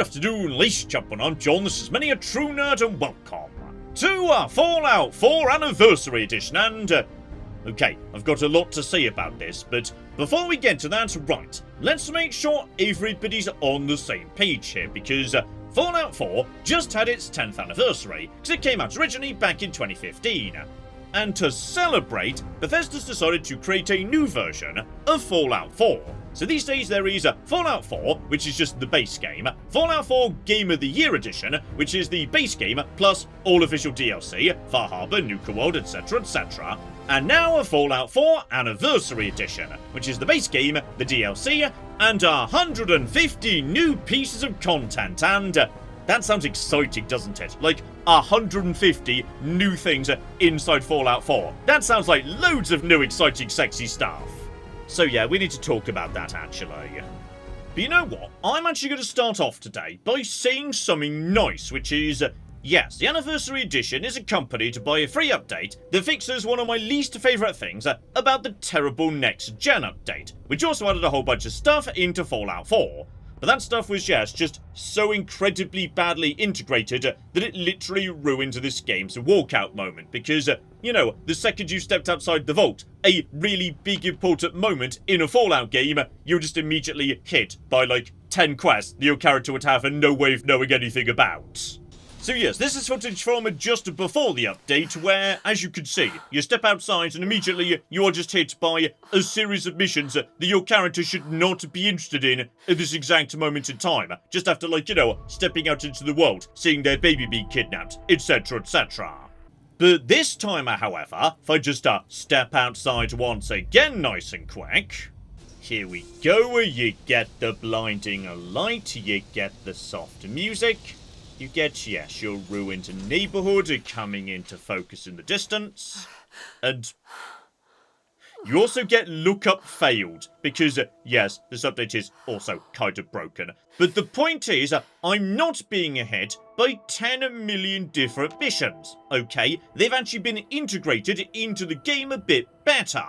afternoon, ladies and gentlemen, I'm John, this is Many a True Nerd, and welcome to Fallout 4 Anniversary Edition, and, okay, I've got a lot to say about this, but before we get to that, right, let's make sure everybody's on the same page here, because Fallout 4 just had its 10th anniversary, because it came out originally back in 2015. And to celebrate, Bethesda's decided to create a new version of Fallout 4. So these days there is Fallout 4, which is just the base game, Fallout 4 Game of the Year Edition, which is the base game plus all official DLC, Far Harbor, Nuka World, etc, etc, and now a Fallout 4 Anniversary Edition, which is the base game, the DLC, and 150 new pieces of content, and that sounds exciting, doesn't it? Like 150 new things inside Fallout 4. That sounds like loads of new exciting sexy stuff. So yeah, we need to talk about that actually. But you know what? I'm actually going to start off today by saying something nice, which is, yes, the Anniversary Edition is accompanied by a free update that fixes one of my least favourite things about the terrible Next Gen update, which also added a whole bunch of stuff into Fallout 4. But that stuff was, yes, just so incredibly badly integrated that it literally ruined this game's walkout moment. Because, you know, the second you stepped outside the vault, a really big important moment in a Fallout game, you're just immediately hit by like 10 quests that your character would have and no way of knowing anything about. So yes, this is footage from just before the update where, as you can see, you step outside and immediately you are just hit by a series of missions that your character should not be interested in at this exact moment in time. Just after, like, you know, stepping out into the world, seeing their baby being kidnapped, etc, etc. But this time, however, if I just step outside once again nice and quick, here we go, you get the blinding light, you get the soft music. You get, yes, your ruined neighbourhood coming into focus in the distance. And you also get lookup failed, because, yes, this update is also kind of broken. But the point is, I'm not being hit by 10 million different missions, okay? They've actually been integrated into the game a bit better.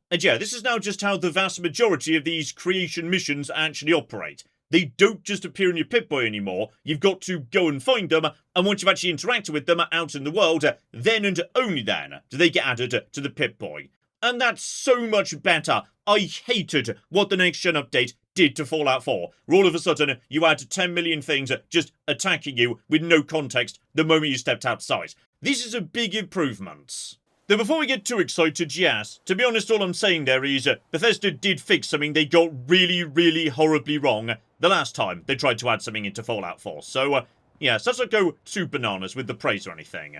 And yeah, this is now just how the vast majority of these creation missions actually operate. They don't just appear in your Pip-Boy anymore, you've got to go and find them, and once you've actually interacted with them out in the world, then and only then do they get added to the Pip-Boy. And that's so much better. I hated what the Next Gen update did to Fallout 4, where all of a sudden you had 10 million things just attacking you with no context the moment you stepped outside. This is a big improvement. Though before we get too excited, yes, to be honest, all I'm saying there is Bethesda did fix something they got really horribly wrong the last time they tried to add something into Fallout 4. So, yes, let's not go too bananas with the praise or anything.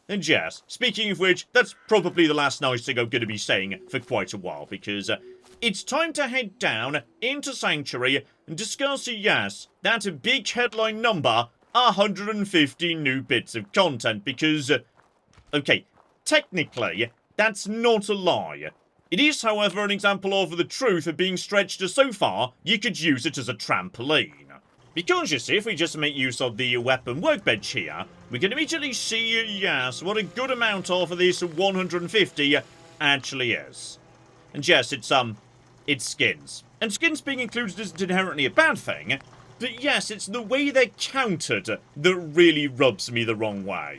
And yes, speaking of which, that's probably the last nice thing I'm going to be saying for quite a while, because it's time to head down into Sanctuary and discuss, yes, that big headline number, 150 new bits of content, because, okay, technically, that's not a lie. It is, however, an example of the truth being stretched so far, you could use it as a trampoline. Because, you see, if we just make use of the weapon workbench here, we can immediately see, yes, what a good amount of this 150 actually is. And yes, it's skins. And skins being included isn't inherently a bad thing, but yes, it's the way they're counted that really rubs me the wrong way.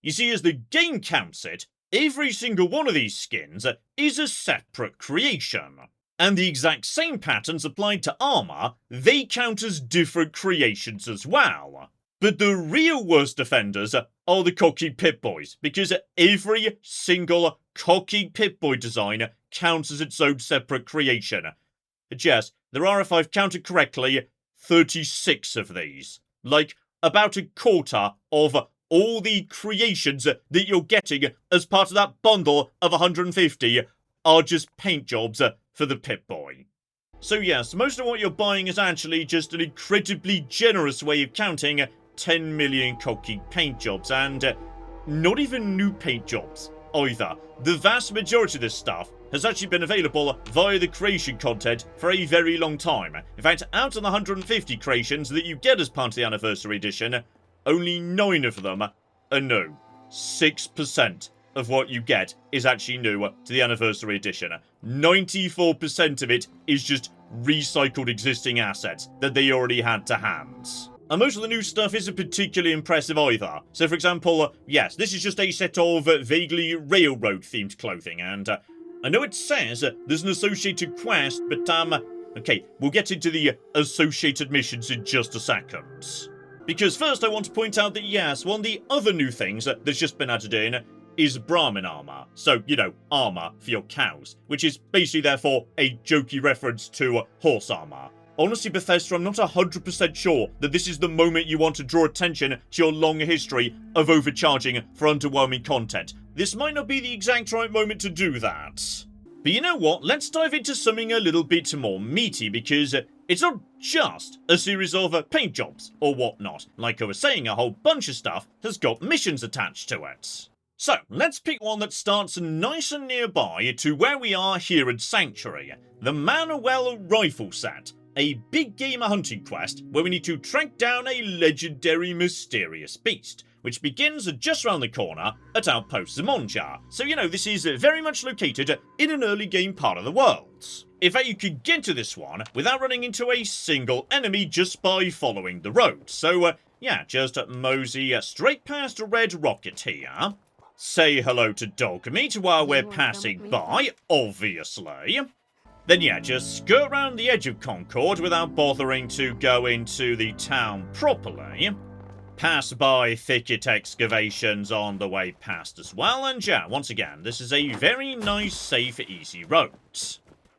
You see, as the game counts it, every single one of these skins is a separate creation. And the exact same patterns applied to armour, they count as different creations as well. But the real worst offenders are the cocky Pip-Boys, because every single cocky Pip-Boy design counts as its own separate creation. But yes, there are, if I've counted correctly, 36 of these. Like, about a quarter of all the creations that you're getting as part of that bundle of 150 are just paint jobs for the Pip-Boy. So yes, most of what you're buying is actually just an incredibly generous way of counting 10 million cocky paint jobs, and not even new paint jobs either. The vast majority of this stuff has actually been available via the creation content for a very long time. In fact, out of the 150 creations that you get as part of the Anniversary Edition, only 9 of them are new. 6% of what you get is actually new to the Anniversary Edition. 94% of it is just recycled existing assets that they already had to hand. And most of the new stuff isn't particularly impressive either. So for example, yes, this is just a set of vaguely railroad-themed clothing, and I know it says there's an associated quest, but okay, we'll get into the associated missions in just a second. Because first I want to point out that yes, one of the other new things that's just been added in is Brahmin armor. So, you know, armor for your cows, which is basically therefore a jokey reference to horse armor. Honestly, Bethesda, I'm not 100% sure that this is the moment you want to draw attention to your long history of overcharging for underwhelming content. This might not be the exact right moment to do that. But you know what? Let's dive into something a little bit more meaty, because it's not just a series of paint jobs or whatnot. Like I was saying, a whole bunch of stuff has got missions attached to it. So, let's pick one that starts nice and nearby to where we are here in Sanctuary. The Manuel Rifle Set. A big gamer hunting quest where we need to track down a legendary mysterious beast, which begins just around the corner at Outpost Zimonja. So you know, this is very much located in an early game part of the world. In fact, you could get to this one without running into a single enemy just by following the road. So yeah, just mosey straight past a red rocket here. Say hello to Dogmeat while we're passing by, obviously. Then yeah, just skirt around the edge of Concord without bothering to go into the town properly. Pass by thicket excavations on the way past as well, and yeah, once again, this is a very nice, safe, easy road.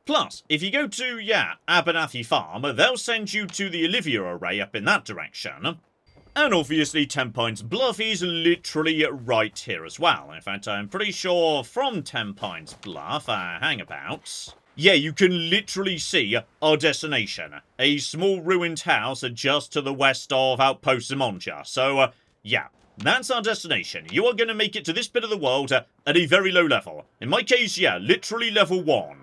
Plus, if you go to, yeah, Abernathy Farm, they'll send you to the Olivia Array up in that direction. And obviously 10 Pines Bluff is literally right here as well. In fact, I'm pretty sure from 10 Pines Bluff, hang about. Yeah, you can literally see our destination. A small ruined house just to the west of Outpost Zimonja. So, yeah, that's our destination. You are going to make it to this bit of the world at a very low level. In my case, yeah, literally level 1.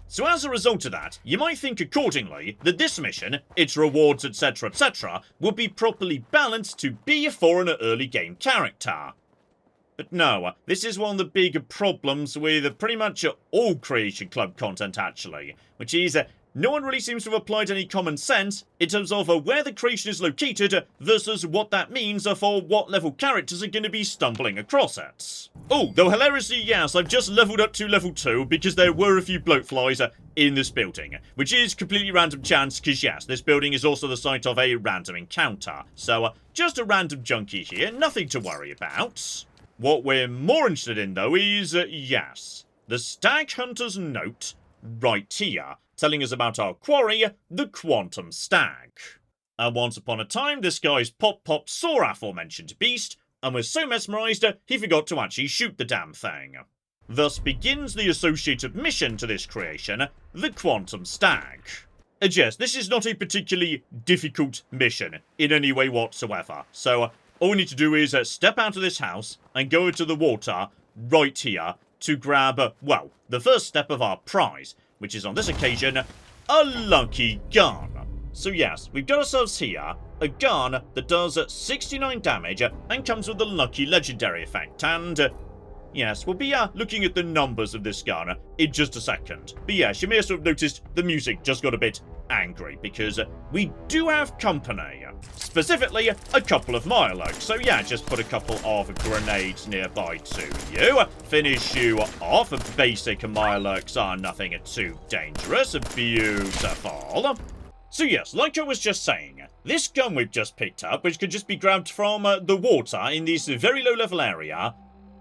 So as a result of that, you might think accordingly that this mission, its rewards etc, will be properly balanced to be for an early game character. But no, this is one of the big problems with pretty much all Creation Club content actually, which is no one really seems to have applied any common sense in terms of where the creation is located versus what that means for what level characters are going to be stumbling across it. Oh, though hilariously, yes, I've just leveled up to level 2 because there were a few bloatflies in this building, which is completely random chance because yes, this building is also the site of a random encounter. So just a random junkie here, nothing to worry about. What we're more interested in though is, yes, the Stag Hunter's note right here, telling us about our quarry, the Quantum Stag. And once upon a time, this guy's Pop saw our aforementioned beast, and was so mesmerised, he forgot to actually shoot the damn thing. Thus begins the associated mission to this creation, the Quantum Stag. And yes, this is not a particularly difficult mission in any way whatsoever, so all we need to do is step out of this house and go into the water right here to grab, well, the first step of our prize, which is on this occasion, a lucky gun. So yes, we've got ourselves here a gun that does 69 damage and comes with a lucky legendary effect, and yes, we'll be looking at the numbers of this gun in just a second. But yes, you may also have noticed the music just got a bit angry because we do have company. Specifically, a couple of Mirelurks. So yeah, just put a couple of grenades nearby to you. Finish you off. Basic Mirelurks are nothing too dangerous. Beautiful. So yes, like I was just saying, this gun we've just picked up, which could just be grabbed from the water in this very low level area,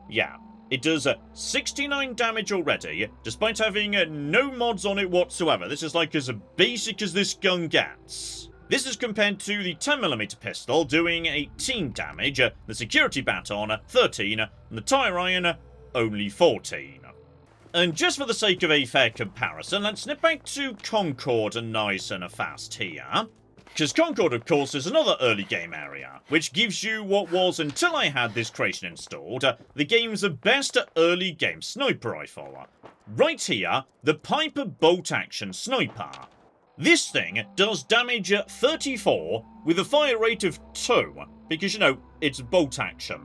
yeah, it does 69 damage already, despite having no mods on it whatsoever. This is like as basic as this gun gets. This is compared to the 10mm pistol doing 18 damage, the security baton 13, and the tire iron only 14. And just for the sake of a fair comparison, let's snip back to Concord nice and fast here. Because Concord, of course, is another early game area, which gives you what was, until I had this creation installed, the game's best early game sniper rifle. Right here, the Piper Bolt Action Sniper. This thing does damage 34 with a fire rate of 2, because, you know, it's bolt action.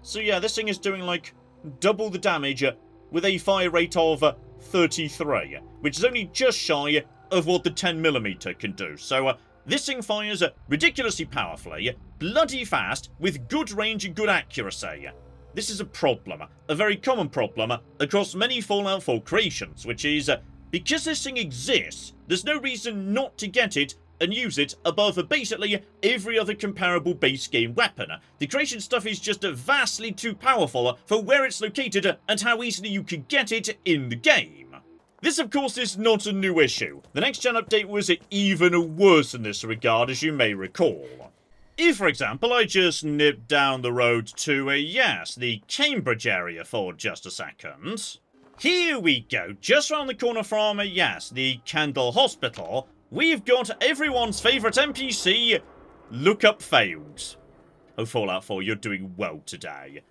So yeah, this thing is doing like double the damage with a fire rate of 33, which is only just shy of what the 10mm can do. So This thing fires ridiculously powerfully, bloody fast, with good range and good accuracy. This is a problem, a very common problem, across many Fallout 4 creations, which is, because this thing exists, there's no reason not to get it and use it above basically every other comparable base game weapon. The creation stuff is just vastly too powerful for where it's located and how easily you can get it in the game. This, of course, is not a new issue. The next-gen update was even worse in this regard, as you may recall. If, for example, I just nip down the road to, the Cambridge area for just a second. Here we go, just round the corner from, the Kendall Hospital, we've got everyone's favourite NPC, Lookup Failed. Oh, Fallout 4, you're doing well today.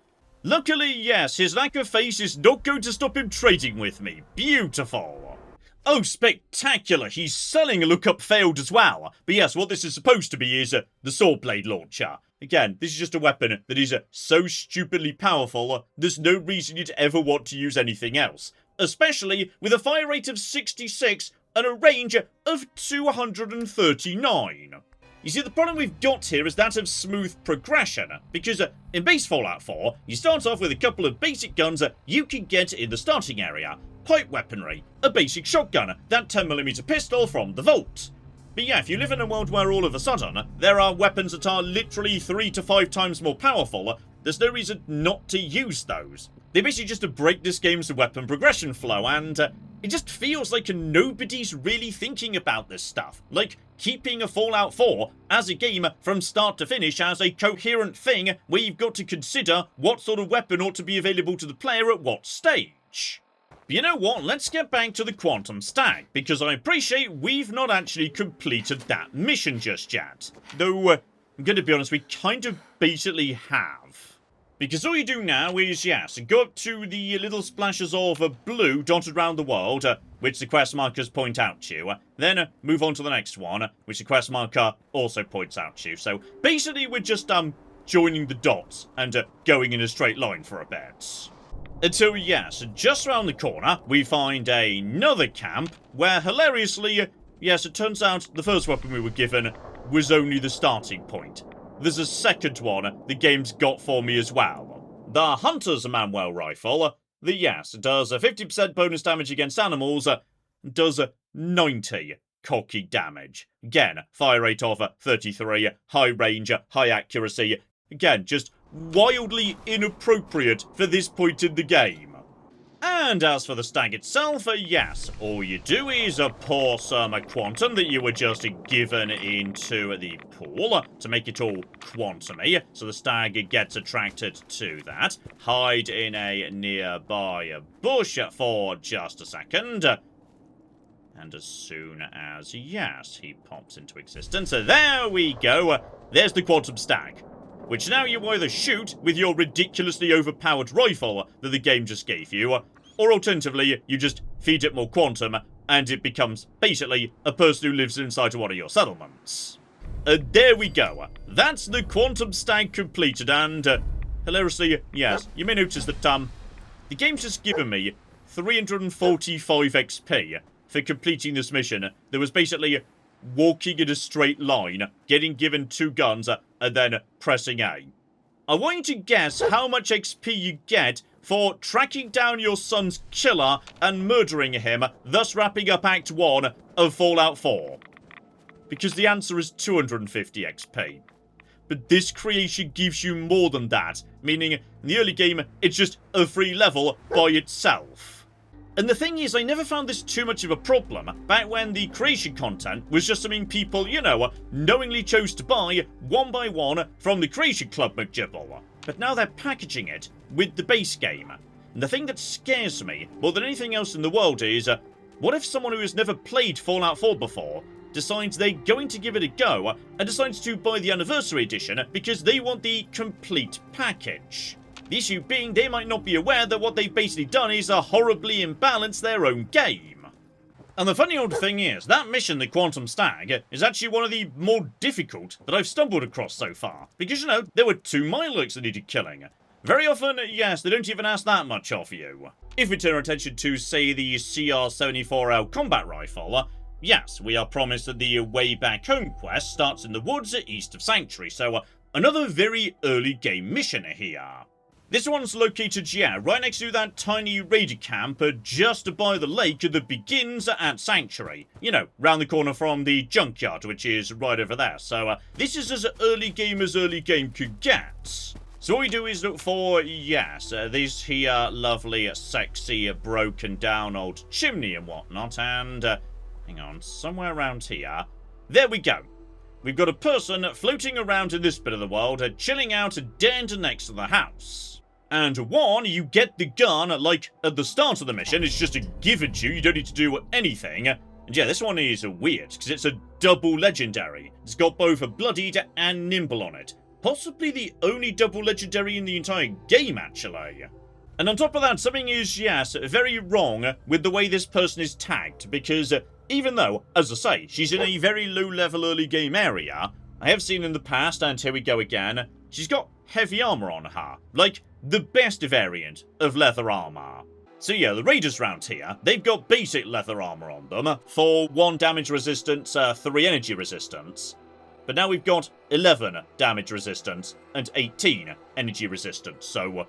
Luckily, yes, his lack of face is not going to stop him trading with me. Beautiful. Oh, spectacular, he's selling a Lookup Failed as well. But yes, what this is supposed to be is the Sword Blade Launcher. Again, this is just a weapon that is so stupidly powerful, there's no reason you'd ever want to use anything else. Especially with a fire rate of 66 and a range of 239. You see, the problem we've got here is that of smooth progression, because in base Fallout 4, you start off with a couple of basic guns you can get in the starting area. Pipe weaponry, a basic shotgun, that 10mm pistol from the vault. But yeah, if you live in a world where all of a sudden, there are weapons that are literally 3 to 5 times more powerful, there's no reason not to use those. They basically just break this game's weapon progression flow, and it just feels like nobody's really thinking about this stuff. Like, keeping a Fallout 4 as a game from start to finish as a coherent thing where you've got to consider what sort of weapon ought to be available to the player at what stage. But you know what, let's get back to the Quantum Stag, because I appreciate we've not actually completed that mission just yet. Though, I'm going to be honest, we kind of basically have. Because all you do now is, go up to the little splashes of blue dotted around the world, which the quest markers point out to you. Then move on to the next one, which the quest marker also points out to you. So basically we're just joining the dots and going in a straight line for a bit. Until, just around the corner, we find another camp where, hilariously, it turns out the first weapon we were given was only the starting point. There's a second one the game's got for me as well. The Hunter's Manual Rifle, that, does a 50% bonus damage against animals, does 90 cocky damage. Again, fire rate of 33, high range, high accuracy. Again, just wildly inappropriate for this point in the game. And as for the stag itself, all you do is pour some quantum that you were just given into the pool to make it all quantumy, so the stag gets attracted to that. Hide in a nearby bush for just a second. And as soon as, he pops into existence, there we go. There's the Quantum Stag, which now you either shoot with your ridiculously overpowered rifle that the game just gave you, or alternatively, you just feed it more quantum, and it becomes, basically, a person who lives inside one of your settlements. There we go. That's the Quantum Stag completed, and, hilariously, you may notice that, the game's just given me 345 XP for completing this mission. There was basically walking in a straight line, getting given 2 guns, and then pressing A. I want you to guess how much XP you get for tracking down your son's killer and murdering him, thus wrapping up Act 1 of Fallout 4. Because the answer is 250 XP. But this creation gives you more than that, meaning in the early game, it's just a free level by itself. And the thing is, I never found this too much of a problem back when the creation content was just something people, knowingly chose to buy one by one from the Creation Club McGibble. But now they're packaging it with the base game. And the thing that scares me more than anything else in the world is, what if someone who has never played Fallout 4 before decides they're going to give it a go and decides to buy the Anniversary Edition because they want the complete package? The issue being they might not be aware that what they've basically done is horribly imbalance their own game. And the funny old thing is, that mission, the Quantum Stag, is actually one of the more difficult that I've stumbled across so far. Because, there were 2 Mirelurks that needed killing. Very often, they don't even ask that much of you. If we turn our attention to, say, the CR-74L combat rifle, yes, we are promised that the Way Back Home quest starts in the woods east of Sanctuary, so another very early game mission here. This one's located, yeah, right next to that tiny raider camp just by the lake that begins at Sanctuary. You know, round the corner from the junkyard, which is right over there. So, this is as early game could get. So what we do is look for, yes, this here lovely, sexy, broken down old chimney and whatnot, and, hang on, somewhere around here. There we go. We've got a person floating around in this bit of the world, chilling out dead next to the house. And one, you get the gun, like, at the start of the mission. It's just given to you. You don't need to do anything. And yeah, this one is weird, because it's a double legendary. It's got both a bloodied and nimble on it. Possibly the only double legendary in the entire game, actually. And on top of that, something is, yes, very wrong with the way this person is tagged. Because even though, as I say, she's in a very low-level early game area, I have seen in the past, and here we go again, she's got heavy armor on her. Like, the best variant of leather armor. So yeah, the raiders round here, they've got basic leather armor on them for 1 damage resistance, 3 energy resistance. But now we've got 11 damage resistance and 18 energy resistance, so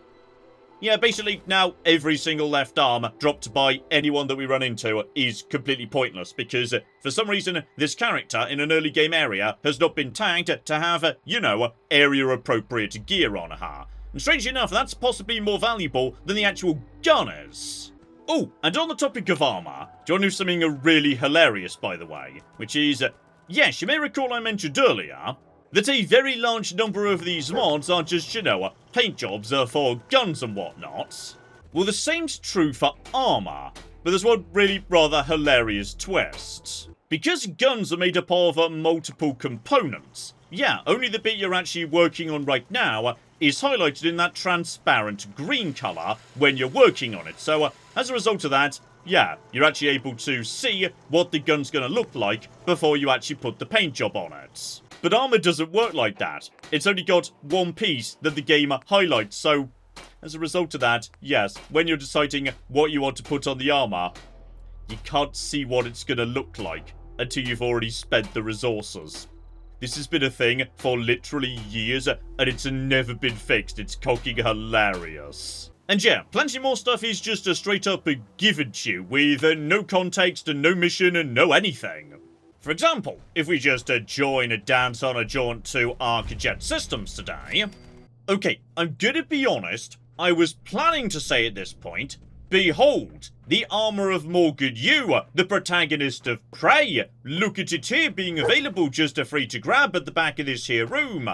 yeah, basically now every single left arm dropped by anyone that we run into is completely pointless because for some reason this character in an early game area has not been tagged to have, you know, area appropriate gear on her. And strangely enough, that's possibly more valuable than the actual gun is. Oh, and on the topic of armor, do you want to do something really hilarious, by the way? Which is, yes, you may recall I mentioned earlier that a very large number of these mods are just, you know, paint jobs for guns and whatnot. Well, the same's true for armor, but there's one really rather hilarious twist. Because guns are made up of multiple components, yeah, only the bit you're actually working on right now is highlighted in that transparent green colour when you're working on it. So, as a result of that, yeah, you're actually able to see what the gun's going to look like before you actually put the paint job on it. But armor doesn't work like that. It's only got one piece that the game highlights, so as a result of that, yes, when you're deciding what you want to put on the armor, you can't see what it's going to look like until you've already spent the resources. This has been a thing for literally years, and it's never been fixed. It's cocking hilarious. And yeah, plenty more stuff is just a straight up given to you, with no context and no mission and no anything. For example, if we just join a dance on a jaunt to ArcJet Systems today. Okay, I'm gonna be honest, I was planning to say at this point, behold, the armor of Morgan Yu, the protagonist of Prey. Look at it here being available just free to grab at the back of this here room.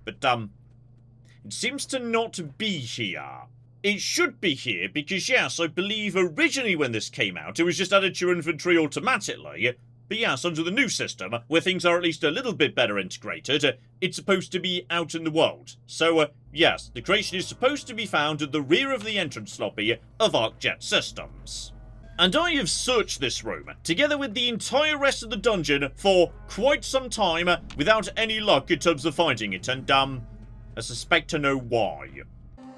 But, it seems to not be here. It should be here because, yes, I believe originally when this came out, it was just added to your inventory automatically. But yes, under the new system, where things are at least a little bit better integrated, it's supposed to be out in the world. So, yes, the creation is supposed to be found at the rear of the entrance lobby of ArcJet Systems. And I have searched this room, together with the entire rest of the dungeon, for quite some time, without any luck in terms of finding it, and, I suspect to know why.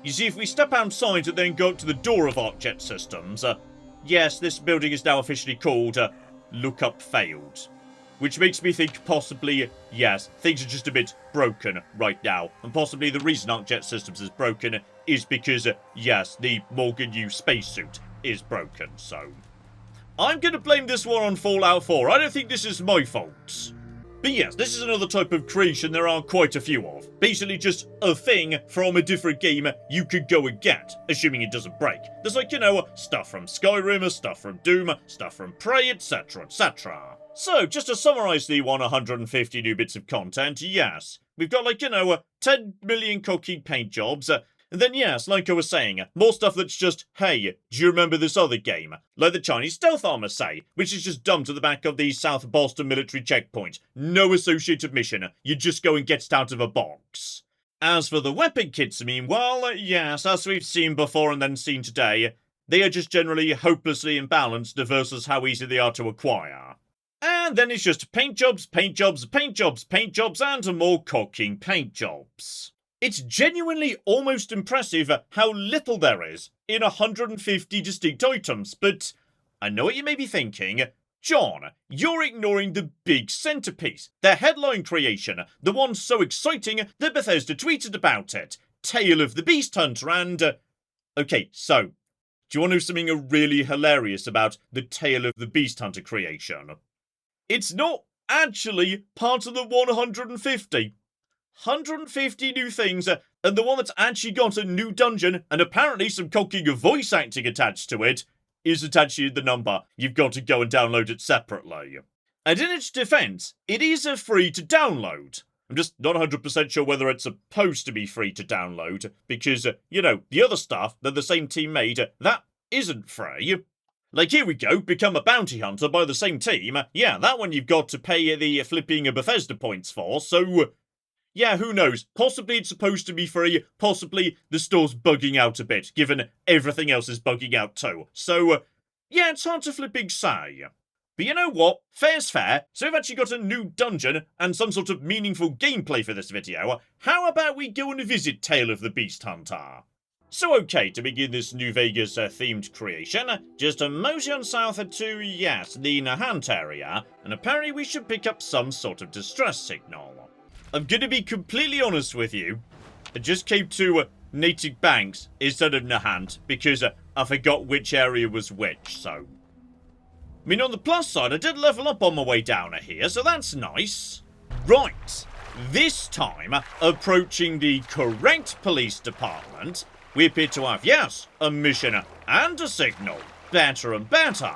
You see, if we step outside and then go up to the door of ArcJet Systems, yes, this building is now officially called, Lookup Failed. Which makes me think possibly, yes, things are just a bit broken right now. And possibly the reason ArcJet Systems is broken is because, yes, the Morgan Yu spacesuit is broken, so I'm gonna blame this one on Fallout 4. I don't think this is my fault. But yes, this is another type of creation there are quite a few of. Basically just a thing from a different game you could go and get, assuming it doesn't break. There's like, you know, stuff from Skyrim, stuff from Doom, stuff from Prey, etc, etc. So, just to summarise the 150 new bits of content, yes, we've got like, you know, 10 million cocky paint jobs, and then yes, like I was saying, more stuff that's just, hey, do you remember this other game? Like the Chinese stealth armor, say, which is just dumped to the back of the South Boston military checkpoint. No associated mission, you just go and get it out of a box. As for the weapon kits, meanwhile, yes, as we've seen before and then seen today, they are just generally hopelessly imbalanced versus how easy they are to acquire. And then it's just paint jobs, paint jobs, paint jobs, paint jobs, and more cocking paint jobs. It's genuinely almost impressive how little there is in 150 distinct items, but I know what you may be thinking. John, you're ignoring the big centerpiece, the headline creation, the one so exciting that Bethesda tweeted about it. Tale of the Beast Hunter and... Okay, so, do you want to know something really hilarious about the Tale of the Beast Hunter creation? It's not actually part of the 150. 150 new things, and the one that's actually got a new dungeon and apparently some cocking of voice acting attached to it isn't actually the number. You've got to go and download it separately. And in its defense, it is free to download. I'm just not 100% sure whether it's supposed to be free to download, because, the other stuff that the same team made, that isn't free. Like, here we go, become a bounty hunter by the same team. Yeah, that one you've got to pay the flipping Bethesda points for, so... Yeah, who knows? Possibly it's supposed to be free, possibly the store's bugging out a bit, given everything else is bugging out too. So, yeah, it's hard to flipping say. But you know what? Fair's fair, so we've actually got a new dungeon and some sort of meaningful gameplay for this video. How about we go and visit Tale of the Beast Hunter? So okay, to begin this New Vegas themed creation, just mosey on south to, yes, the Nahant area, and apparently we should pick up some sort of distress signal. I'm gonna be completely honest with you, I just came to Native Banks instead of Nahant because I forgot which area was which, so... I mean, on the plus side, I did level up on my way down here, so that's nice. Right, this time, approaching the correct police department, we appear to have, yes, a mission and a signal. Better and better.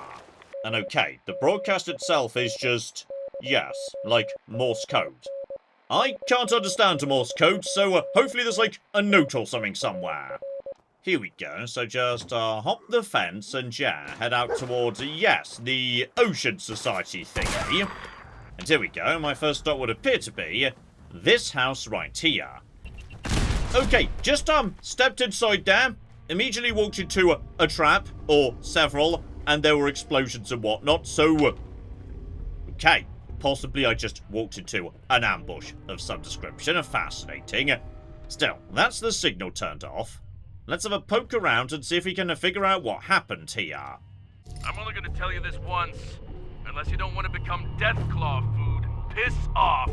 And okay, the broadcast itself is just, yes, like Morse code. I can't understand Morse code, so hopefully there's like a note or something somewhere. Here we go, so just hop the fence and yeah, head out towards, yes, the Ocean Society thingy. And here we go, my first stop would appear to be this house right here. Okay, just stepped inside there, immediately walked into a trap, or several, and there were explosions and whatnot, so... Okay. Possibly I just walked into an ambush of some description. Fascinating. Still, that's the signal turned off. Let's have a poke around and see if we can figure out what happened here. I'm only going to tell you this once. Unless you don't want to become Deathclaw food, piss off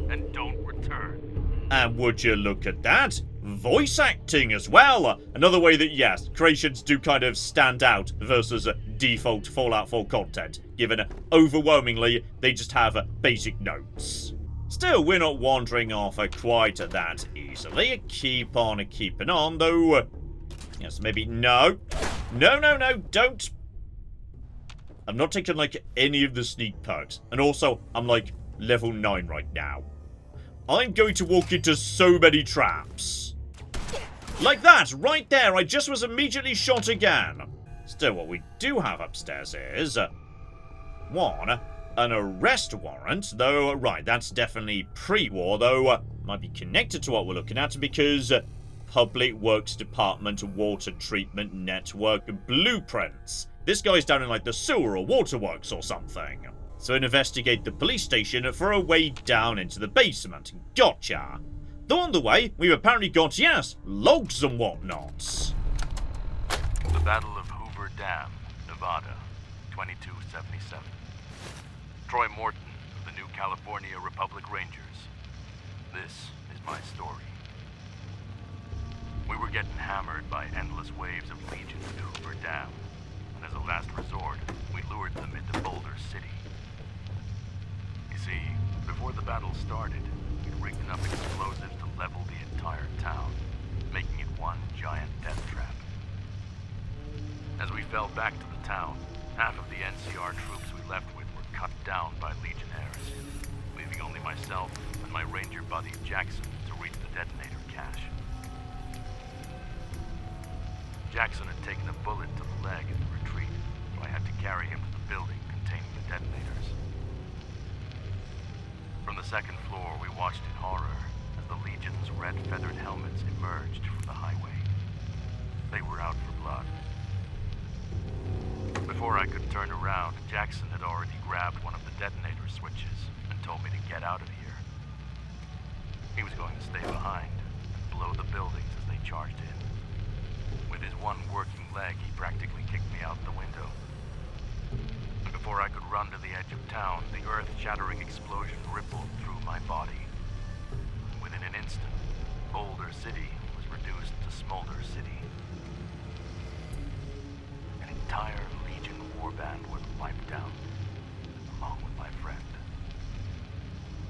and don't return. And would you look at that? Voice acting as well! Another way that, yes, creations do kind of stand out versus default Fallout 4 content, given overwhelmingly they just have basic notes. Still, we're not wandering off quite that easily. Keep on keeping on, though. Yes, maybe no. No, don't. I'm not taking, like, any of the sneak perks. And also, I'm, like, level 9 right now. I'm going to walk into so many traps. Like that, right there, I just was immediately shot again. Still, what we do have upstairs is... 1, an arrest warrant, though, right, that's definitely pre-war, though, might be connected to what we're looking at, because Public Works Department Water Treatment Network Blueprints. This guy's down in, like, the sewer or waterworks or something. So investigate the police station for a way down into the basement. Gotcha. Though on the way, we've apparently got, yes, logs and whatnots. The Battle of Hoover Dam, Nevada, 2277. Troy Morton of the New California Republic Rangers. This is my story. We were getting hammered by endless waves of legions at Hoover Dam, and as a last resort, we lured them into Boulder City. You see, before the battle started, we'd rigged enough explosives to level the entire town, making it one giant death trap. As we fell back to the town, half of the NCR troops we left with were cut down by Legionnaires, leaving only myself and my ranger buddy Jackson to reach the detonator cache. Jackson had taken a bullet to the leg in the retreat, so I had to carry him to the building containing the detonators. From the second floor, we watched in horror as the Legion's red feathered helmets emerged from the highway. They were out for blood. Before I could turn around, Jackson had already grabbed one of the detonator switches and told me to get out of here. He was going to stay behind and blow the buildings as they charged in. With his one working leg, he practically kicked me out the window. And before I could run to the edge of town, the earth-shattering explosion rippled through my body. Within an instant, Boulder City was reduced to Smolder City. An entire Legion warband was wiped out, along with my friend.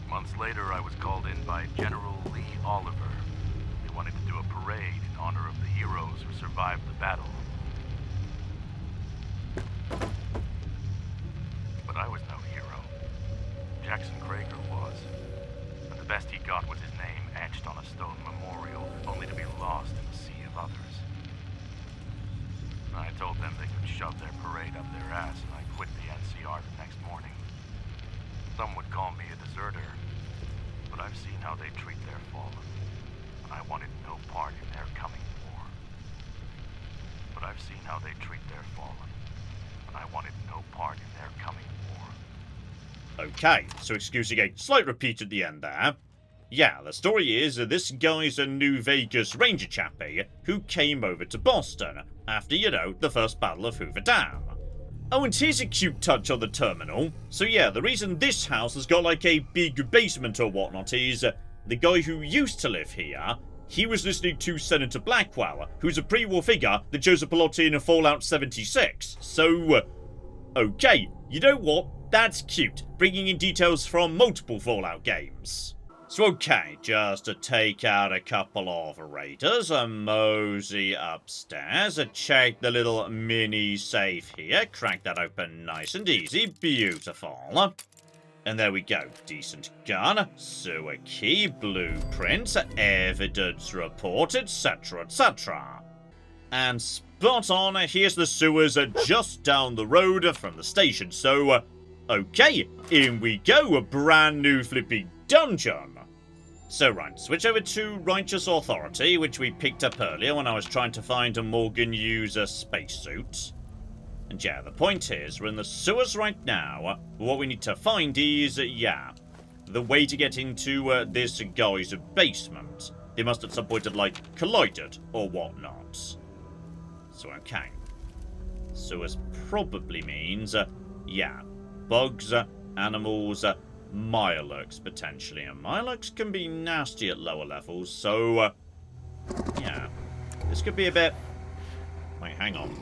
Months later, I was called in by General Lee Oliver. They wanted to do a parade in honor of the heroes who survived the battle. But I was no hero. Jackson Krager was. And the best he got was his name etched on a stone memorial, only to be lost in a sea of others. I told them they could shove their parade up their ass, and I quit the NCR the next morning. Some would call me a deserter, but I've seen how they treat their fallen, and I wanted no part in their coming war. But I've seen how they treat their fallen, and I wanted no part in their coming war. Okay, so excuse again, slight repeat at the end there. Yeah, the story is this guy's a New Vegas Ranger chappie who came over to Boston after, you know, the first Battle of Hoover Dam. Oh, and here's a cute touch on the terminal. So yeah, the reason this house has got like a big basement or whatnot is the guy who used to live here, he was listening to Senator Blackwell, who's a pre-war figure that chose a plot in Fallout 76. So, okay, you know what? That's cute, bringing in details from multiple Fallout games. So okay, just to take out a couple of raiders, mosey upstairs, check the little mini safe here, crack that open nice and easy, beautiful. And there we go, decent gun, sewer key, blueprints, evidence report, etc, etc. And spot on, here's the sewers just down the road from the station, so okay, in we go, a brand new flipping dungeon. So right, switch over to Righteous Authority, which we picked up earlier when I was trying to find a Morgan user spacesuit. And yeah, the point is, we're in the sewers right now. What we need to find is, yeah, the way to get into this guy's basement. They must at some point have, like, collided or whatnot. So okay. Sewers probably means, yeah, bugs, animals, Mirelurks, potentially. And Mirelurks can be nasty at lower levels, so, yeah. This could be a bit... Wait, hang on.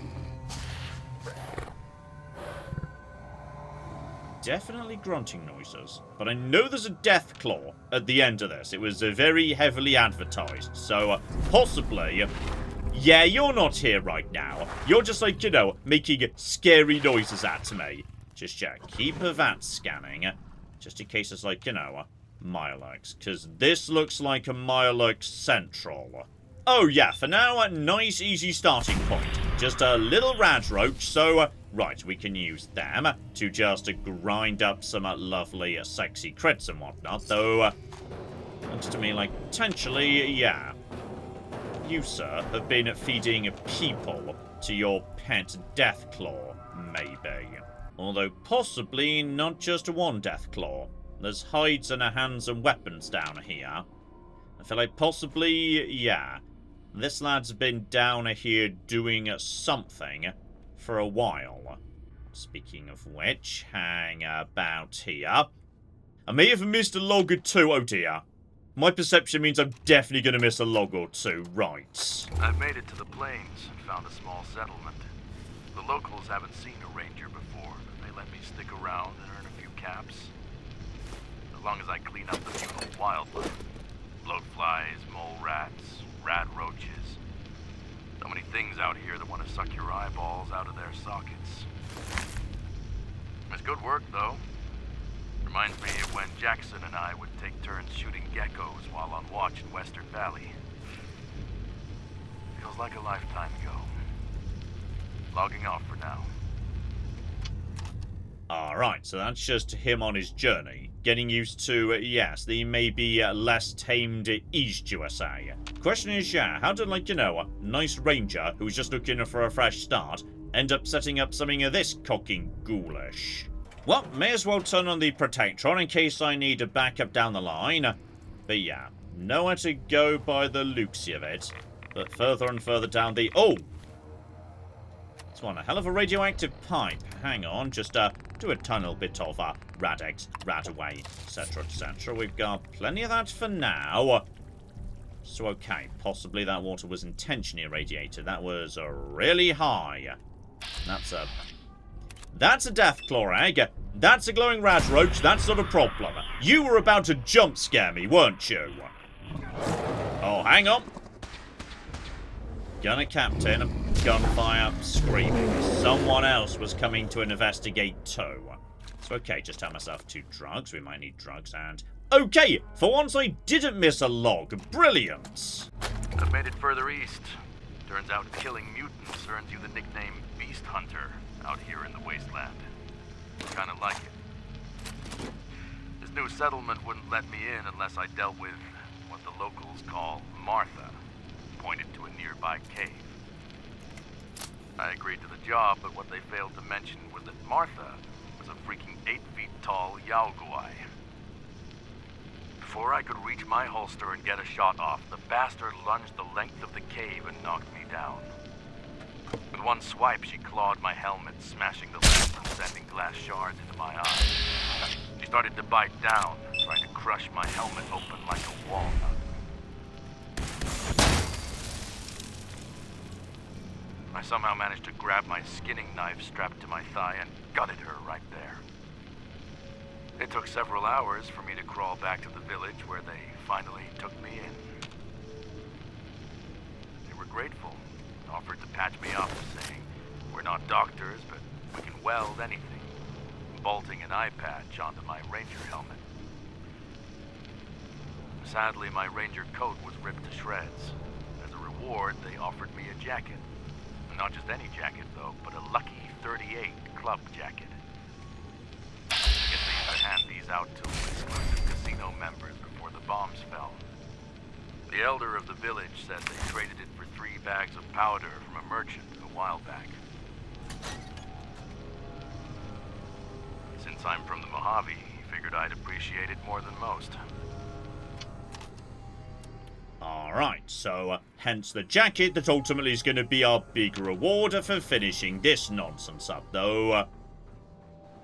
Definitely grunting noises. But I know there's a death claw at the end of this. It was very heavily advertised, so possibly... Yeah, you're not here right now. You're just, like, you know, making scary noises at me. Just, yeah, keep that scanning. Just in case it's like, you know, Mirelurks. Because this looks like a Mirelurk Central. Oh, yeah, for now, a nice, easy starting point. Just a little rad roach, so, right, we can use them to just grind up some lovely, sexy crits and whatnot. Though, looks to me like, potentially, yeah. You, sir, have been feeding people to your pet Deathclaw, maybe. Although possibly not just one Deathclaw. There's hides and hands and weapons down here. I feel like possibly, yeah, this lad's been down here doing something for a while. Speaking of which, hang about here. I may have missed a log or two, oh dear. My perception means I'm definitely going to miss a log or two, right. I've made it to the plains and found a small settlement. The locals haven't seen a ranger before, but they let me stick around and earn a few caps. As long as I clean up the feudal wildlife. Bloatflies, mole rats, rat roaches. So many things out here that want to suck your eyeballs out of their sockets. It's good work, though. Reminds me of when Jackson and I would take turns shooting geckos while on watch in Western Valley. Feels like a lifetime ago. Logging off for now. Alright, so that's just him on his journey. Getting used to, yes, the maybe less tamed East USA. Question is, yeah, how did, like, you know, a nice ranger who's just looking for a fresh start end up setting up something this cocking ghoulish? Well, may as well turn on the Protectron in case I need a backup down the line. But yeah, nowhere to go by the looks of it. But further and further down the... Oh! It's one a hell of a radioactive pipe. Hang on, just do a tiny little bit of Radex, Radaway, etc, etc. We've got plenty of that for now. So okay, possibly that water was intentionally irradiated. That was really high. That's a Deathclaw egg. That's a glowing Radroach. That's not a problem. You were about to jump scare me, weren't you? Oh, hang on. Gunner Captain, gunfire, screaming. Someone else was coming to investigate too. So okay, just tell myself 2 drugs. We might need drugs and... Okay, for once I didn't miss a log. Brilliant. I've made it further east. Turns out killing mutants earns you the nickname Beast Hunter out here in the wasteland. Kinda like it. This new settlement wouldn't let me in unless I dealt with what the locals call Martha, pointed to a nearby cave. I agreed to the job, but what they failed to mention was that Martha was a freaking 8 feet tall Yaoguai. Before I could reach my holster and get a shot off, the bastard lunged the length of the cave and knocked me down. With one swipe, she clawed my helmet, smashing the lens and sending glass shards into my eyes. She started to bite down, trying to crush my helmet open like a walnut. I somehow managed to grab my skinning knife strapped to my thigh and gutted her right there. It took several hours for me to crawl back to the village where they finally took me in. They were grateful and offered to patch me up, saying, "We're not doctors, but we can weld anything," bolting an eye patch onto my ranger helmet. Sadly, my ranger coat was ripped to shreds. As a reward, they offered me a jacket. Not just any jacket, though, but a lucky 38 club jacket. I guess they used to hand these out to exclusive casino members before the bombs fell. The elder of the village said they traded it for 3 bags of powder from a merchant a while back. Since I'm from the Mojave, he figured I'd appreciate it more than most. Alright, so hence the jacket that ultimately is going to be our big reward for finishing this nonsense up, though.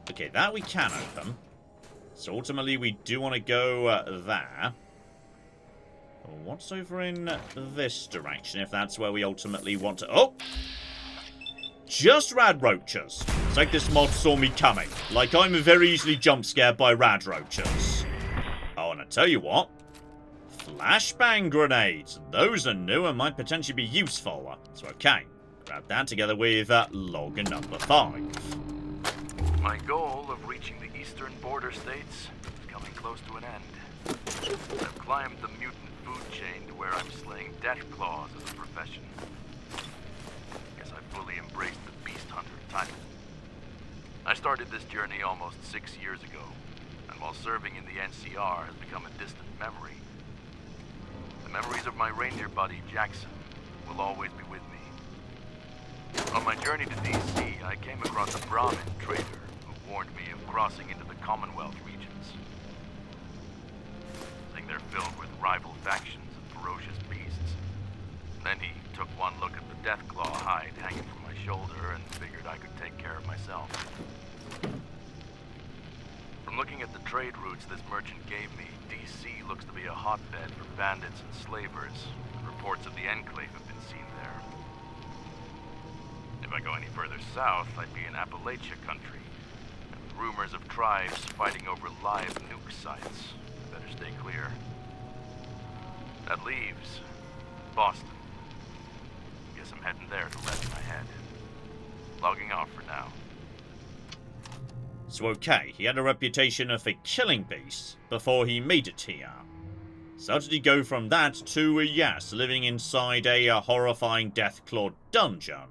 Okay, that we can open. So ultimately we do want to go there. What's over in this direction, if that's where we ultimately want to... Oh! Just rad roaches. It's like this mod saw me coming. Like I'm very easily jump scared by rad roaches. Oh, and I tell you what. Flashbang grenades. Those are new and might potentially be useful. So okay, grab that together with log number 5. My goal of reaching the eastern border states is coming close to an end. I've climbed the mutant food chain to where I'm slaying Deathclaws as a profession. Guess I fully embraced the Beast Hunter title. I started this journey almost 6 years ago, and while serving in the NCR has become a distant memory, the memories of my ranger buddy, Jackson, will always be with me. On my journey to DC, I came across a Brahmin trader who warned me of crossing into the Commonwealth regions. Saying they're filled with rival factions and ferocious beasts. Then he took one look at the Deathclaw hide hanging from my shoulder and figured I could take care of myself. From looking at the trade routes this merchant gave me, DC looks to be a hotbed for bandits and slavers. Reports of the Enclave have been seen there. If I go any further south, I'd be in Appalachia country, and with rumors of tribes fighting over live nuke sites. Better stay clear. That leaves Boston. Guess I'm heading there to rest my head. Logging off for now. So okay, he had a reputation of killing beasts before he made it here. So how did he go from that to, yes, living inside a horrifying Deathclaw dungeon?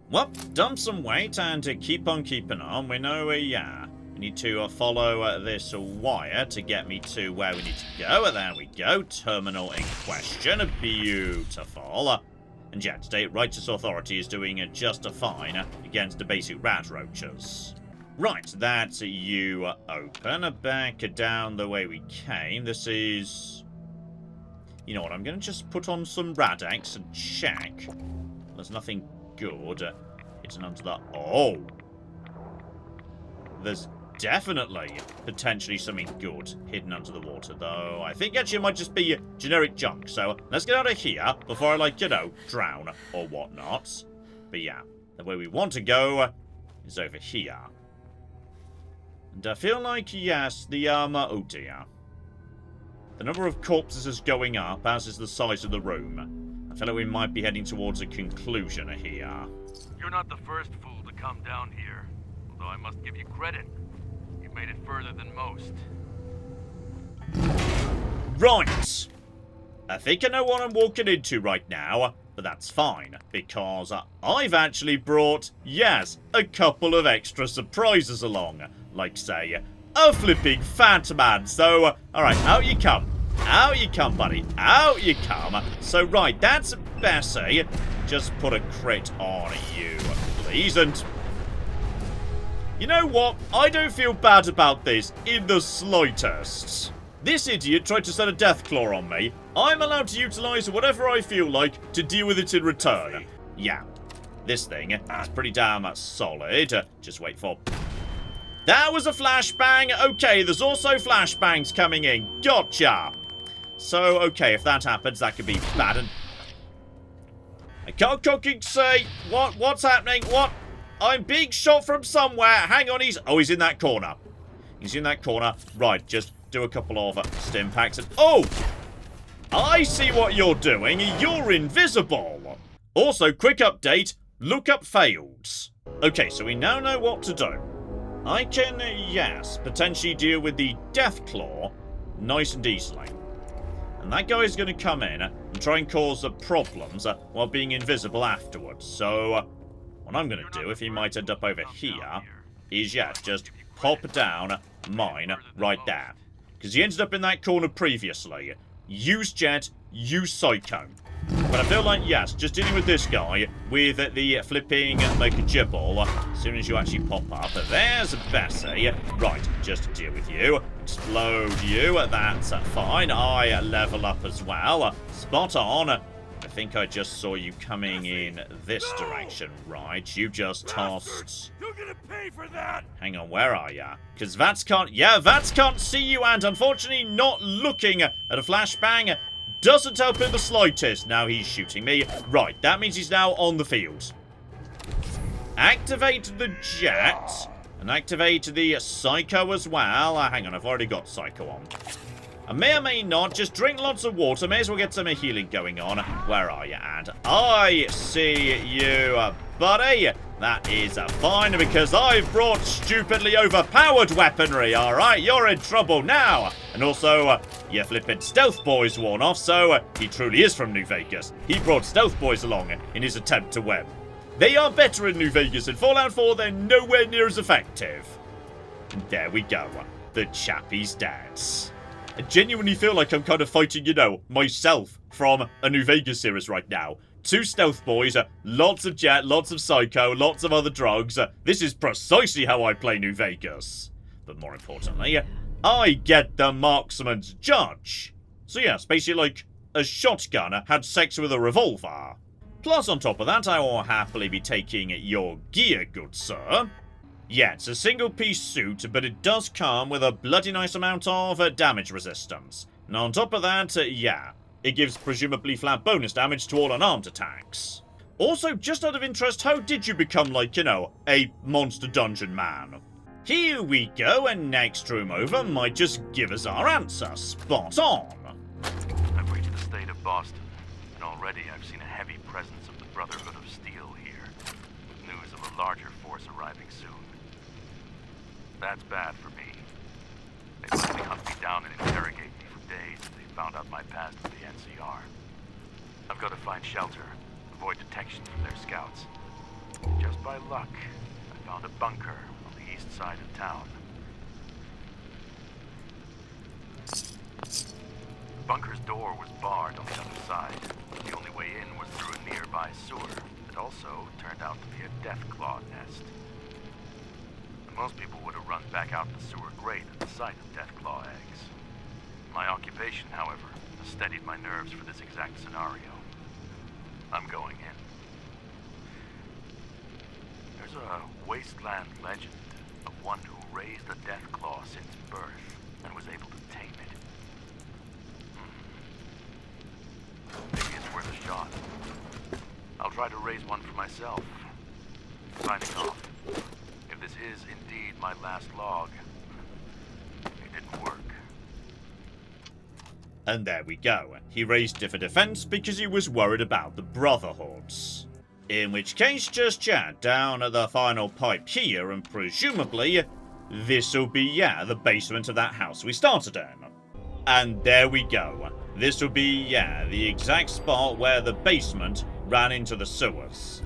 Well, dump some weight and keep on keeping on. We know, yeah, we need to follow this wire to get me to where we need to go. There we go, terminal in question. Beautiful. And yeah, State Righteous Authority is doing just fine against the basic rat roaches. Right, that's you open. Back down the way we came. This is... You know what, I'm going to just put on some Radex and check. There's nothing good. Hidden under the... Oh! There's definitely potentially something good hidden under the water, though I think actually it might just be generic junk. So let's get out of here before I, like, you know, drown or whatnot. But yeah, the way we want to go is over here. And I feel like, yes, the, oh dear. The number of corpses is going up, as is the size of the room. I feel like we might be heading towards a conclusion here. You're not the first fool to come down here, although I must give you credit. You've made it further than most. Right! I think I know what I'm walking into right now, but that's fine, because I've actually brought, yes, a couple of extra surprises along. Like, say, a flipping fat man. So, alright, out you come. Out you come, buddy. Out you come. So, right, that's Bessie. Just put a crit on you, please, and... You know what? I don't feel bad about this in the slightest. This idiot tried to set a death claw on me. I'm allowed to utilize whatever I feel like to deal with it in return. Yeah, this thing is pretty damn solid. Just wait for... That was a flashbang. Okay, there's also flashbangs coming in. Gotcha. So, okay, if that happens, that could be bad. And I can't fucking say what's happening. What? I'm being shot from somewhere. Hang on, he's in that corner. He's in that corner. Right, just do a couple of stim packs and... Oh! I see what you're doing. You're invisible. Also, quick update. Lookup failed. Okay, so we now know what to do. I can, yes, potentially deal with the death claw nice and easily. And that guy is going to come in and try and cause problems while being invisible afterwards. So, what I'm going to do, if he might end up over here, is, yeah, just pop down mine right there. Because he ended up in that corner previously. Use Jet, use Psycho. But I feel like, yes, just dealing with this guy with the flipping MacLeod as soon as you actually pop up. There's Bessie. Right, just deal with you. Explode you. That's fine. I level up as well. Spot on. I think I just saw you coming in this direction, right? You just tossed... You're gonna pay for that! Hang on, where are ya? Because Vats can't... Yeah, Vats can't see you, and unfortunately not looking at a flashbang doesn't help in the slightest. Now he's shooting me. Right, that means he's now on the field. Activate the Jet. And activate the Psycho as well. Hang on, I've already got Psycho on. I may or may not. Just drink lots of water. May as well get some healing going on. Where are you? And I see you, buddy. That is fine because I've brought stupidly overpowered weaponry. Alright, you're in trouble now. And also, your flippin' stealth boy's worn off, so he truly is from New Vegas. He brought stealth boys along in his attempt to win. They are better in New Vegas. In Fallout 4, they're nowhere near as effective. And there we go. The chappie's dance. I genuinely feel like I'm kind of fighting, you know, myself from a New Vegas series right now. 2 stealth boys, lots of Jet, lots of Psycho, lots of other drugs. This is precisely how I play New Vegas. But more importantly, I get the marksman's judge. So yes, basically like a shotgun had sex with a revolver. Plus on top of that, I will happily be taking your gear, good sir. Yeah, it's a single-piece suit, but it does come with a bloody nice amount of damage resistance. And on top of that, yeah, it gives presumably flat bonus damage to all unarmed attacks. Also, just out of interest, how did you become, like, you know, a monster dungeon man? Here we go, and next room over might just give us our answer. Spot on. I've reached the state of Boston, and already I've seen a heavy presence of the Brotherhood of Steel here, with news of a larger force arriving soon. That's bad for me. They likely hunt me down and interrogate me for days if they found out my past with the NCR. I've got to find shelter, avoid detection from their scouts. Just by luck, I found a bunker on the east side of town. The bunker's door was barred on the other side. The only way in was through a nearby sewer that also turned out to be a deathclaw nest. Most people would have run back out the sewer grate at the sight of deathclaw eggs. My occupation, however, has steadied my nerves for this exact scenario. I'm going in. There's a wasteland legend of one who raised the Deathclaw since birth and was able to tame it. Maybe it's worth a shot. I'll try to raise one for myself. Signing off. If this is indeed my last log, it didn't work. And there we go. He raised it for defense because he was worried about the Brotherhoods. In which case, just chat down at the final pipe here, and presumably, this'll be, the basement of that house we started in. And there we go. This'll be, the exact spot where the basement ran into the sewers.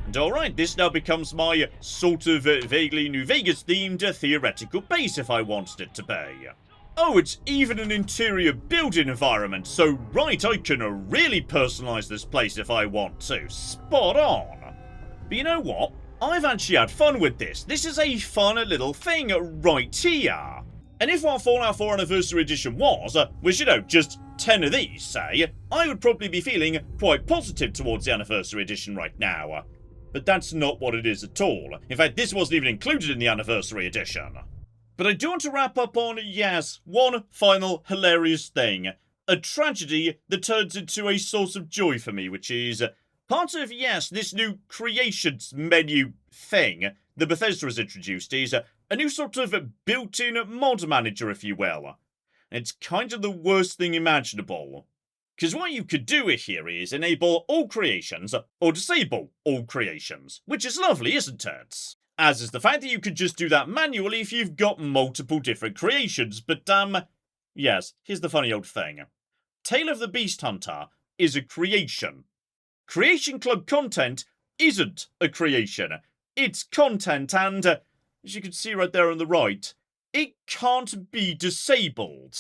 And alright, this now becomes my sort of vaguely New Vegas themed theoretical base if I wanted it to be. Oh, it's even an interior building environment, so right, I can really personalise this place if I want to. Spot on. But you know what? I've actually had fun with this. This is a fun little thing right here. And if our Fallout 4 Anniversary Edition was, just 10 of these, say, I would probably be feeling quite positive towards the Anniversary Edition right now. But that's not what it is at all. In fact, this wasn't even included in the Anniversary Edition. But I do want to wrap up on, one final hilarious thing. A tragedy that turns into a source of joy for me, which is part of, this new creations menu thing that Bethesda has introduced is a new sort of built-in mod manager, if you will. And it's kind of the worst thing imaginable. Because what you could do here is enable all creations, or disable all creations, which is lovely, isn't it? As is the fact that you could just do that manually if you've got multiple different creations, but here's the funny old thing. Tale of the Beast Hunter is a creation. Creation Club content isn't a creation. It's content and, as you can see right there on the right, it can't be disabled.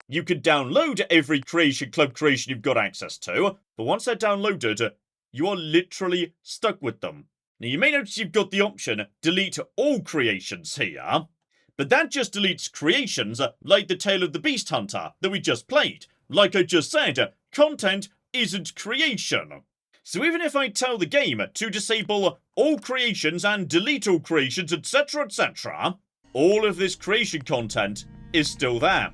You can download every Creation Club creation you've got access to, but once they're downloaded, you are literally stuck with them. Now, you may notice you've got the option, delete all creations here, but that just deletes creations like the Tale of the Beast Hunter that we just played. Like I just said, content isn't creation. So even if I tell the game to disable all creations and delete all creations, etc., etc., all of this creation content is still there.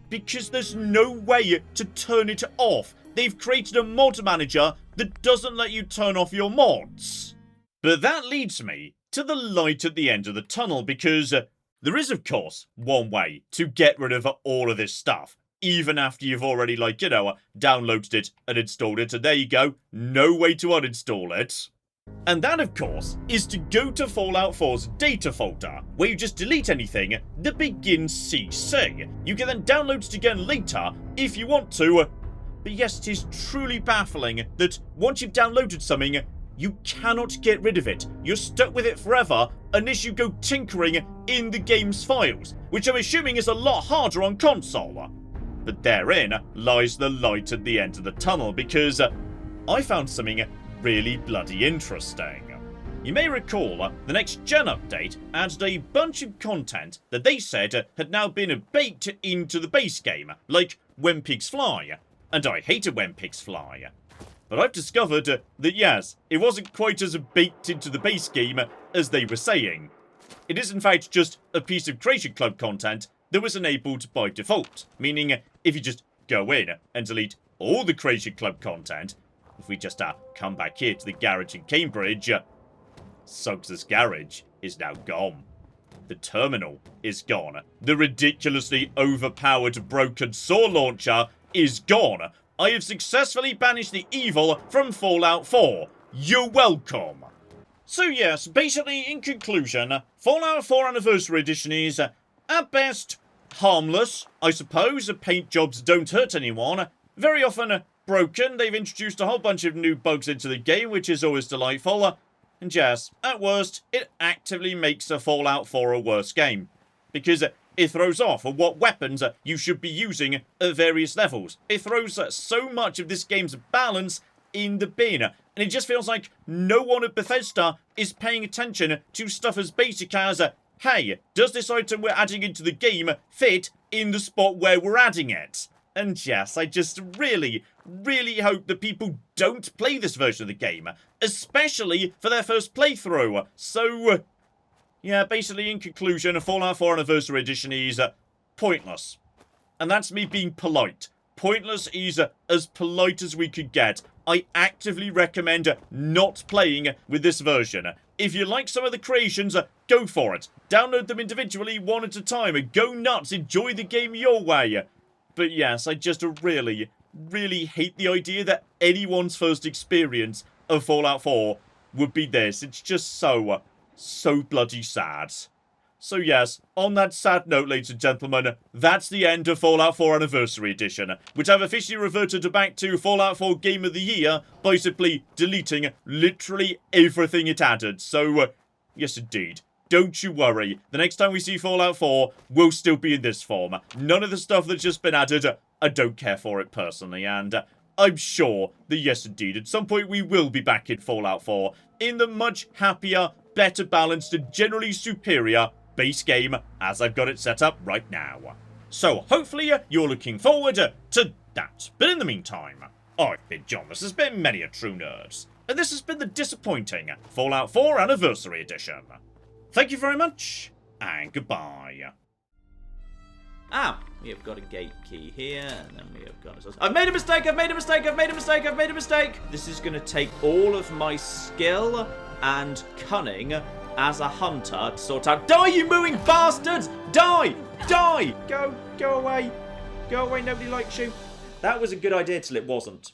Because there's no way to turn it off. They've created a mod manager that doesn't let you turn off your mods. But that leads me to the light at the end of the tunnel, because there is, of course, one way to get rid of all of this stuff, even after you've already, downloaded it and installed it, and there you go, no way to uninstall it. And that, of course, is to go to Fallout 4's data folder, where you just delete anything that begins CC. You can then download it again later if you want to, but yes, it is truly baffling that once you've downloaded something, you cannot get rid of it. You're stuck with it forever unless you go tinkering in the game's files, which I'm assuming is a lot harder on console. But therein lies the light at the end of the tunnel, because I found something really bloody interesting. You may recall the next gen update added a bunch of content that they said had now been baked into the base game, like When Pigs Fly, and I hated When Pigs Fly. But I've discovered that it wasn't quite as baked into the base game as they were saying. It is in fact just a piece of Creation Club content that was enabled by default, meaning if you just go in and delete all the Creation Club content, if we just come back here to the garage in Cambridge, Suggs' garage is now gone. The terminal is gone. The ridiculously overpowered broken saw launcher is gone. I have successfully banished the evil from Fallout 4. You're welcome. So yes, basically in conclusion, Fallout 4 Anniversary Edition is, at best, harmless, I suppose. Paint jobs don't hurt anyone. Very often broken. They've introduced a whole bunch of new bugs into the game, which is always delightful. And yes, at worst, it actively makes a Fallout 4 a worse game. Because it throws off what weapons you should be using at various levels. It throws so much of this game's balance in the bin. And it just feels like no one at Bethesda is paying attention to stuff as basic as, hey, does this item we're adding into the game fit in the spot where we're adding it? And yes, I just really, really hope that people don't play this version of the game, especially for their first playthrough. So, yeah, basically in conclusion, Fallout 4 Anniversary Edition is pointless. And that's me being polite. Pointless is as polite as we could get. I actively recommend not playing with this version. If you like some of the creations, go for it. Download them individually, one at a time, and go nuts. Enjoy the game your way. But yes, I just really, really hate the idea that anyone's first experience of Fallout 4 would be this. It's just so bloody sad. So yes, on that sad note, ladies and gentlemen, that's the end of Fallout 4 Anniversary Edition, which I've officially reverted back to Fallout 4 Game of the Year by simply deleting literally everything it added. So, yes indeed. Don't you worry, the next time we see Fallout 4 will still be in this form. None of the stuff that's just been added, I don't care for it personally, and I'm sure that yes indeed, at some point we will be back in Fallout 4 in the much happier, better balanced, and generally superior base game as I've got it set up right now. So hopefully you're looking forward to that. But in the meantime, I've been John, this has been Many a True Nerds, and this has been the disappointing Fallout 4 Anniversary Edition. Thank you very much, and goodbye. We have got a gate key here, and then we have got... I've made a mistake, I've made a mistake, I've made a mistake, I've made a mistake! This is going to take all of my skill and cunning as a hunter to sort out... Die, you mooing bastards! Die! Die! Go away. Go away, nobody likes you. That was a good idea till it wasn't.